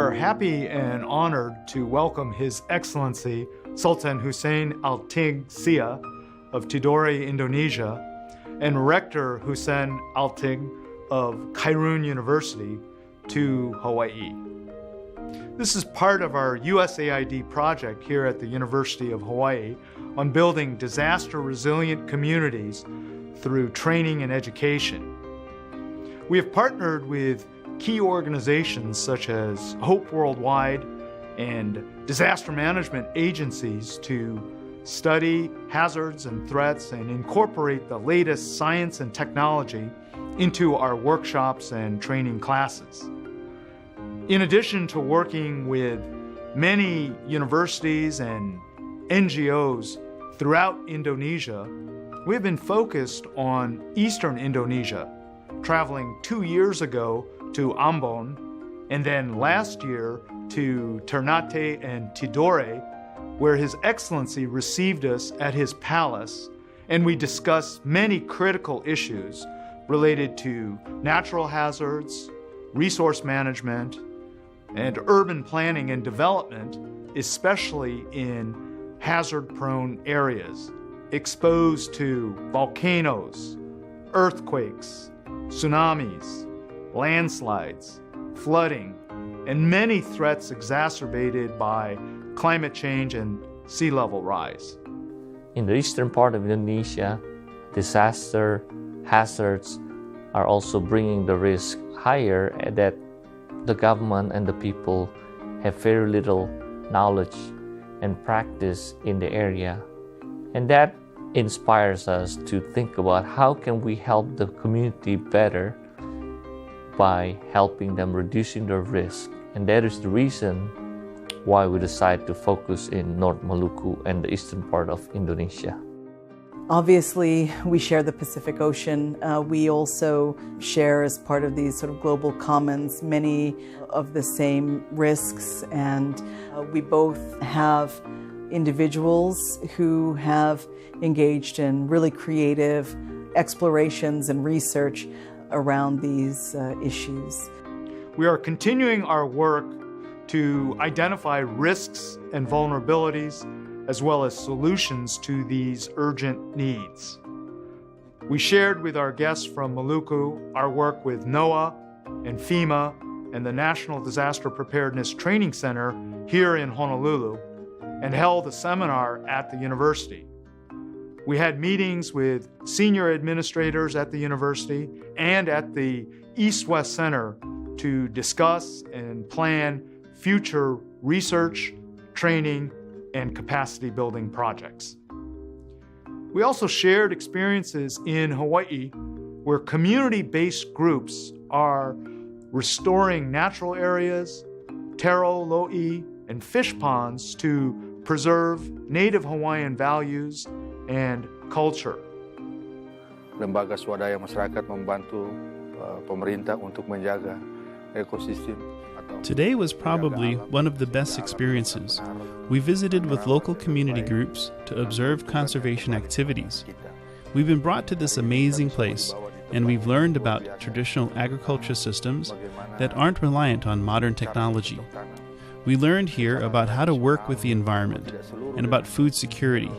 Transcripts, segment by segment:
are happy and honored to welcome His Excellency Sultan Hussein Altig Sia of Tidore, Indonesia, and Rector Hussein Altig of Khairun University to Hawaii. This is part of our USAID project here at the University of Hawaii on building disaster-resilient communities through training and education. We have partnered with key organizations such as Hope Worldwide and disaster management agencies to study hazards and threats and incorporate the latest science and technology into our workshops and training classes. In addition to working with many universities and NGOs throughout Indonesia, we have been focused on Eastern Indonesia, traveling 2 years ago to Ambon, and then last year to Ternate and Tidore, where His Excellency received us at his palace, and we discussed many critical issues related to natural hazards, resource management, and urban planning and development, especially in hazard-prone areas, exposed to volcanoes, earthquakes, tsunamis, landslides, flooding, and many threats exacerbated by climate change and sea level rise. In the eastern part of Indonesia, disaster hazards are also bringing the risk higher, that the government and the people have very little knowledge and practice in the area. And that inspires us to think about how can we help the community better by helping them reducing their risk. And that is the reason why we decided to focus in North Maluku and the eastern part of Indonesia. Obviously, we share the Pacific Ocean. We also share, as part of these sort of global commons, many of the same risks, and we both have individuals who have engaged in really creative explorations and research around these issues. We are continuing our work to identify risks and vulnerabilities, as well as solutions to these urgent needs. We shared with our guests from Maluku our work with NOAA and FEMA and the National Disaster Preparedness Training Center here in Honolulu, and held a seminar at the university. We had meetings with senior administrators at the university and at the East-West Center to discuss and plan future research, training, and capacity building projects. We also shared experiences in Hawaii where community-based groups are restoring natural areas, taro, lo'i, and fish ponds to preserve native Hawaiian values and culture. Lembaga swadaya masyarakat membantu pemerintah untuk menjaga ekosistem. Today was probably one of the best experiences. We visited with local community groups to observe conservation activities. We've been brought to this amazing place, and we've learned about traditional agriculture systems that aren't reliant on modern technology. We learned here about how to work with the environment and about food security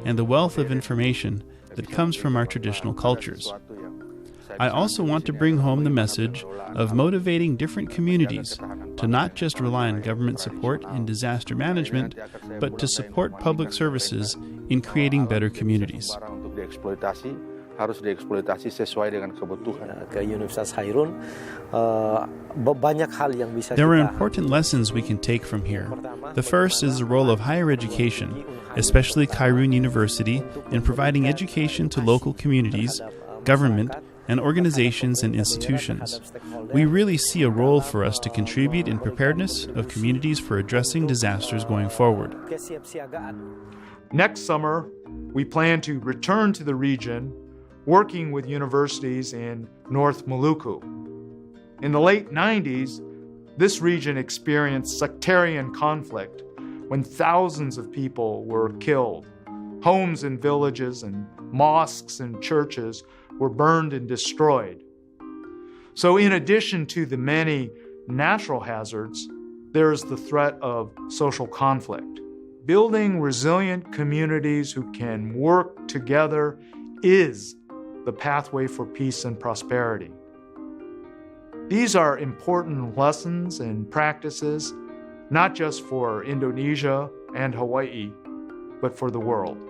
and the wealth of information that comes from our traditional cultures. I also want to bring home the message of motivating different communities to not just rely on government support in disaster management, but to support public services in creating better communities. Harus dieksploitasi sesuai dengan kebutuhan. Ke Universitas Khairun, banyak hal yang bisa. There are important lessons we can take from here. The first is the role of higher education, especially Khairun University, in providing education to local communities, government, and organizations and institutions. We really see a role for us to contribute in preparedness of communities for addressing disasters going forward. Next summer, we plan to return to the region, working with universities in North Maluku. In the late 90s, this region experienced sectarian conflict when thousands of people were killed. Homes and villages and mosques and churches were burned and destroyed. So in addition to the many natural hazards, there's the threat of social conflict. Building resilient communities who can work together is the pathway for peace and prosperity. These are important lessons and practices, not just for Indonesia and Hawaii, but for the world.